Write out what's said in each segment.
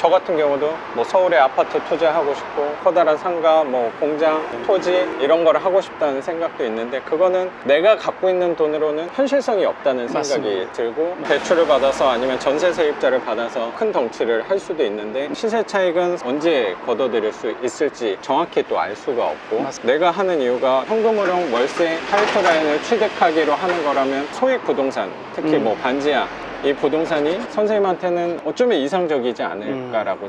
저 같은 경우도 뭐 서울에 아파트 투자하고 싶고 커다란 상가, 뭐 공장, 토지 이런 걸 하고 싶다는 생각도 있는데 그거는 내가 갖고 있는 돈으로는 현실성이 없다는 생각이 맞습니다. 들고 대출을 받아서 아니면 전세 세입자를 받아서 큰 덩치를 할 수도 있는데 시세 차익은 언제 걷어들일 수 있을지 정확히 또 알 수가 없고 맞습니다. 내가 하는 이유가 현금으로 월세 파이프라인을 취득하기로 하는 거라면 소액 부동산 특히 뭐 반지하 이 부동산이 선생님한테는 어쩌면 이상적이지 않을까라고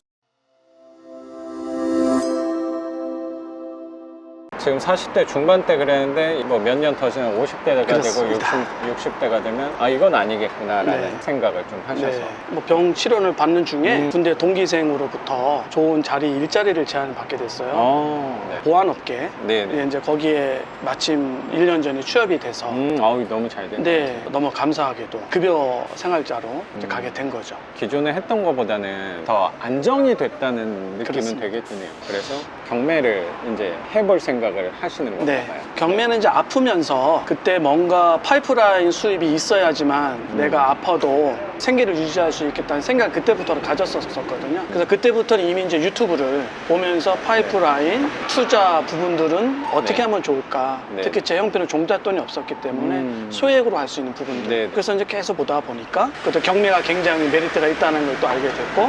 지금 40대 중반대 그랬는데 뭐 몇 년 더 지나면 50대가 되고 그렇습니다. 60대가 되면 아 이건 아니겠구나라는 네. 생각을 좀 하셔서 네. 뭐 병 치료를 받는 중에 군대 동기생으로부터 좋은 자리 일자리를 제안을 받게 됐어요. 네. 보안업계. 네네. 이제 거기에 마침 1년 전에 취업이 돼서 아우 너무 잘 됐네. 근데 너무 감사하게도 급여 생활자로 이제 가게 된 거죠. 기존에 했던 것보다는 더 안정이 됐다는 느낌은 그렇습니다. 되게 드네요. 그래서 경매를 이제 해볼 생각을 하시는 건가 네. 봐요. 경매는 이제 아프면서 그때 뭔가 파이프라인 수입이 있어야지만 내가 아파도 생계를 유지할 수 있겠다는 생각을 그때부터 가졌었거든요. 그래서 그때부터는 이미 이제 유튜브를 보면서 파이프라인 투자 부분들은 어떻게 네. 하면 좋을까. 네. 특히 제 형편은 종잣돈이 없었기 때문에 소액으로 할 수 있는 부분들. 네. 그래서 이제 계속 보다 보니까 그것도 경매가 굉장히 메리트가 있다는 걸 또 알게 됐고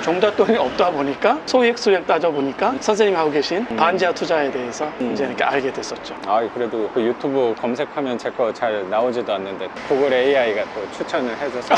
종잣돈이 없다 보니까 소액 따져보니까 선생님이 하고 계신 반지하 투자에 대해서 이제 이렇게 알게 됐었죠. 아 그래도 그 유튜브 검색하면 제 거 잘 나오지도 않는데 구글 AI가 또 추천을 해줘서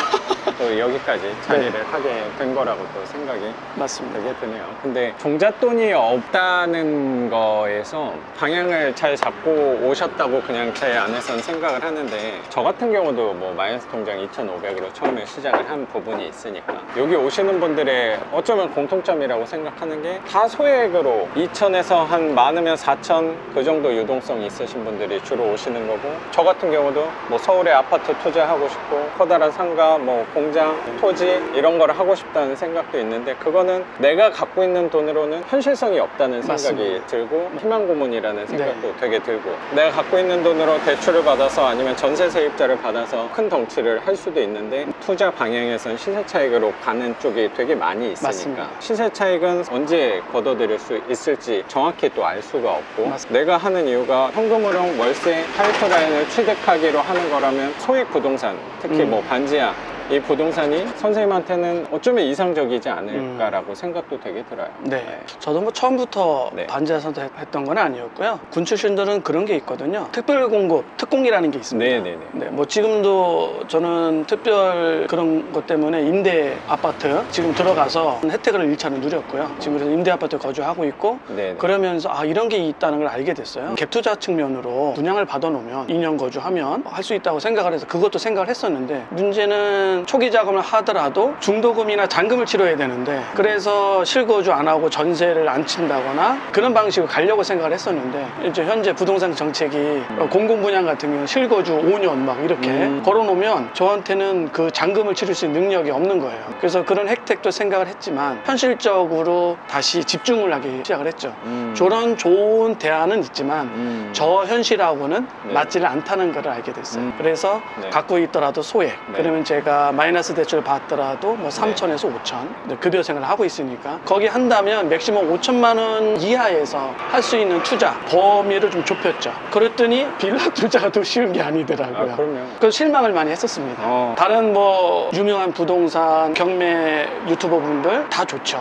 또 여기까지 자리를 하게 된 거라고 또 생각이 맞습니다. 되게 드네요. 근데 종잣돈이 없다는 거에서 방향을 잘 잡고 오셨다고 그냥 제 안에서는 생각을 하는데 저 같은 경우도 뭐 마이너스 통장 2,500으로 처음에 시작을 한 부분이 있으니까 여기 오시는 분들의 어쩌면 공통점이라고 생각하는 게 다 소액으로 2,000에서 한 많으면 4,000 그 정도 유동성이 있으신 분들이 주로 오시는 거고 저 같은 경우도 뭐 서울에 아파트 투자하고 싶고 커다란 상가, 뭐 공장, 토지 이런 걸 하고 싶다는 생각도 있는데 그거는 내가 갖고 있는 돈으로는 현실성이 없다는 생각이 맞습니다. 들고 희망 고문이라는 생각도 되게 들고 내가 갖고 있는 돈으로 대출을 받아서 아니면 전세 세입자를 받아서 큰 덩치를 할 수도 있는데 투자 방향에선 시세 차익으로 가는 쪽이 되게 많이 있으니까 맞습니다. 시세 차익은 언제 걷어들일 수 있을지 정확히 또 알 수가 없고 맞습니다. 내가 하는 이유가 현금으로 월세 파이프라인을 취득하기로 하는 거라면 소액 부동산 특히 뭐 반지하 이 부동산이 선생님한테는 어쩌면 이상적이지 않을까라고 생각도 되게 들어요. 네. 저도 뭐 처음부터 네. 반지하 선택했던 건 아니었고요. 군 출신들은 그런 게 있거든요. 특별공급, 특공이라는 게 있습니다. 네네네. 네, 뭐 지금도 저는 특별 그런 것 때문에 임대 아파트 지금 들어가서 혜택을 1차로 누렸고요. 지금 그래서 임대 아파트에 거주하고 있고 네네. 그러면서 아 이런 게 있다는 걸 알게 됐어요. 갭 투자 측면으로 분양을 받아놓으면 2년 거주하면 할 수 있다고 생각을 해서 그것도 생각을 했었는데 문제는 초기 자금을 하더라도 중도금이나 잔금을 치러야 되는데 그래서 실거주 안 하고 전세를 안 친다거나 그런 방식으로 가려고 생각을 했었는데 이제 현재 부동산 정책이 공공분양 같은 경우는 실거주 5년 막 이렇게 걸어놓으면 저한테는 그 잔금을 치를 수 있는 능력이 없는 거예요. 그래서 그런 혜택도 생각을 했지만 현실적으로 다시 집중을 하기 시작을 했죠. 저런 좋은 대안은 있지만 저 현실하고는 네. 맞지를 않다는 걸 알게 됐어요. 그래서 네. 갖고 있더라도 소액 네. 그러면 제가 마이너스 대출을 받더라도 뭐 3천에서 5천 급여 생활을 하고 있으니까 거기 한다면 맥시멈 5천만 원 이하에서 할 수 있는 투자 범위를 좀 좁혔죠. 그랬더니 빌라 투자가 더 쉬운 게 아니더라고요. 아, 그럼요. 그래서 실망을 많이 했었습니다. 다른 뭐 유명한 부동산 경매 유튜버 분들 다 좋죠.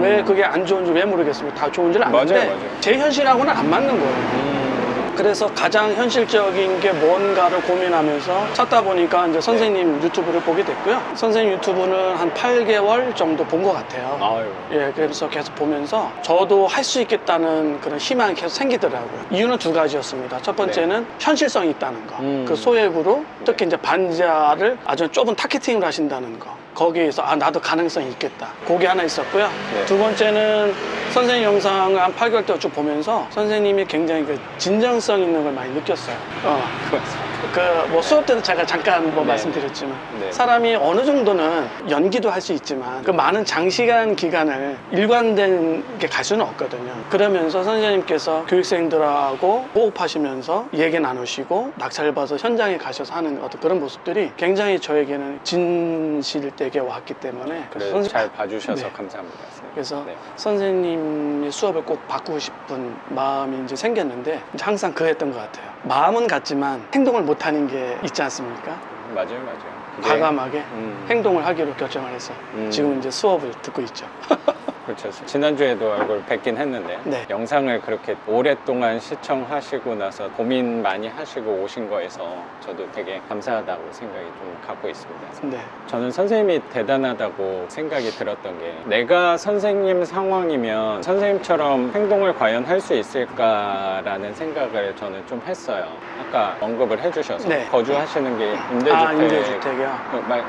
왜 그게 안 좋은지 왜 모르겠습니다. 다 좋은지는 아는데 맞아요. 제 현실하고는 안 맞는 거예요. 그래서 가장 현실적인 게 뭔가를 고민하면서 찾다 보니까 이제 선생님 유튜브를 보게 됐고요. 선생님 유튜브는 한 8개월 정도 본 것 같아요. 아유. 예, 그래서 계속 보면서 저도 할 수 있겠다는 그런 희망이 계속 생기더라고요. 이유는 두 가지였습니다. 첫 번째는 현실성이 있다는 거. 그 소액으로 특히 이제 반지하를 아주 좁은 타겟팅을 하신다는 거. 거기에서 아 나도 가능성이 있겠다. 그게 하나 있었고요. 네. 두 번째는 선생님 영상을 한 8개월 동안 쭉 보면서 선생님이 굉장히 그 진정성 있는 걸 많이 느꼈어요. 고맙습니다. 뭐 수업 때도 제가 잠깐 뭐 네. 말씀드렸지만 네. 사람이 어느 정도는 연기도 할 수 있지만 그 많은 장시간 기간을 일관된 게 갈 수는 없거든요. 그러면서 선생님께서 교육생들하고 호흡하시면서 얘기 나누시고 낙찰을 봐서 현장에 가셔서 하는 어떤 그런 모습들이 굉장히 저에게는 진실되게 왔기 때문에 그래 선생- 잘 봐주셔서 네. 감사합니다. 선생님. 그래서 네. 선생님의 수업을 꼭 바꾸고 싶은 마음이 이제 생겼는데 이제 항상 그랬던 것 같아요. 마음은 같지만 행동을 못하는 게 있지 않습니까? 맞아요. 그게- 과감하게 음. 행동을 하기로 결정을 해서 지금 이제 수업을 듣고 있죠. 그렇죠. 지난주에도 얼굴 뵙긴 했는데 네. 영상을 그렇게 오랫동안 시청하시고 나서 고민 많이 하시고 오신 거에서 저도 되게 감사하다고 생각이 좀 갖고 있습니다. 네. 저는 선생님이 대단하다고 생각이 들었던 게 내가 선생님 상황이면 선생님처럼 행동을 과연 할 수 있을까라는 생각을 저는 좀 했어요. 아까 언급을 해주셔서 네. 거주하시는 게 임대주택 임대주택이요?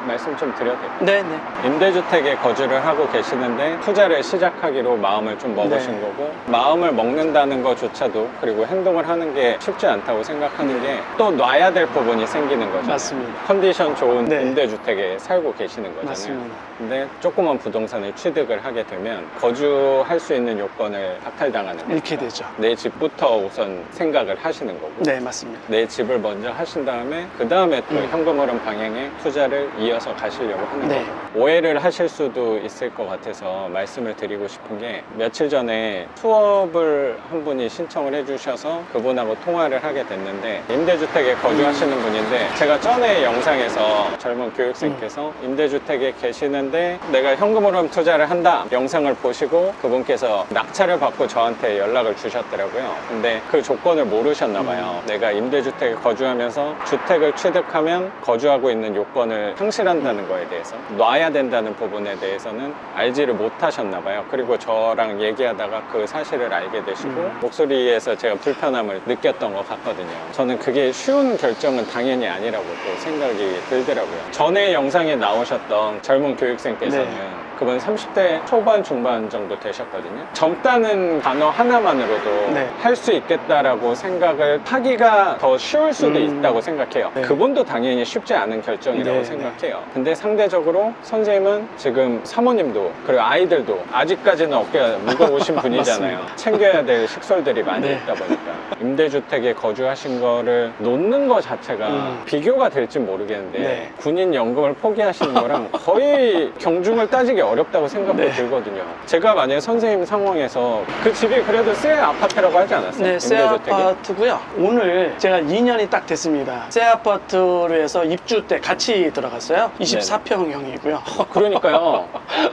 말씀 좀 드려도 될까요? 네, 네. 임대주택에 거주를 하고 계시는데 투자를 시작하기로 마음을 좀 먹으신 네. 거고 마음을 먹는다는 것조차도 그리고 행동을 하는 게 쉽지 않다고 생각하는 게 또 놔야 될 부분이 생기는 거잖아요. 맞습니다. 컨디션 좋은 네. 임대주택에 살고 계시는 거잖아요. 맞습니다. 근데 조그만 부동산을 취득을 하게 되면 거주할 수 있는 요건을 박탈당하는 거죠. 잃게 되죠. 내 집부터 우선 생각을 하시는 거고 네, 맞습니다. 내 집을 먼저 하신 다음에 그 다음에 또 현금 흐름 방향에 투자를 이어서 가시려고 하는 네. 거고 오해를 하실 수도 있을 것 같아서 말씀을 드리고 싶은 게 며칠 전에 수업을 한 분이 신청을 해주셔서 그분하고 통화를 하게 됐는데 임대주택에 거주하시는 분인데 제가 전에 영상에서 젊은 교육생께서 임대주택에 계시는데 내가 현금 흐름 투자를 한다 영상을 보시고 그분께서 낙찰을 받고 저한테 연락을 주셨더라고요. 근데 그 조건을 모르셨나 봐요. 내가 임대주택에 거주하면서 주택을 취득하면 거주하고 있는 요건을 상실한다는 거에 대해서 놔야 된다는 부분에 대해서는 알지를 못하셨나 봐요. 그리고 저랑 얘기하다가 그 사실을 알게 되시고 목소리에서 제가 불편함을 느꼈던 것 같거든요. 저는 그게 쉬운 결정은 당연히 아니라고 또 생각이 들더라고요. 전에 영상에 나오셨던 젊은 교육생께서는 네. 그분 30대 초반 중반 정도 되셨거든요. 젊다는 단어 하나만으로도 네. 할 수 있겠다라고 생각을 하기가 더 쉬울 수도 있다고 생각해요. 네. 그분도 당연히 쉽지 않은 결정이라고 네, 생각해요. 근데 상대적으로 선생님은 지금 사모님도 그리고 아이들도 아직까지는 어깨가 무거우신 분이잖아요. 챙겨야 될 식솔들이 많이 네. 있다 보니까 임대주택에 거주하신 거를 놓는 거 자체가 비교가 될지 모르겠는데 네. 군인 연금을 포기하시는 거랑 거의 경중을 따지기 어렵다고 생각도 네. 들거든요. 제가 만약에 선생님 상황에서 그 집이 그래도 새 아파트라고 하지 않았어요? 네, 새 임대주택이? 아파트고요. 오늘 제가 2년이 딱 됐습니다. 새 아파트로 해서 입주 때 같이 들어갔어요. 24평형이고요. 그러니까요.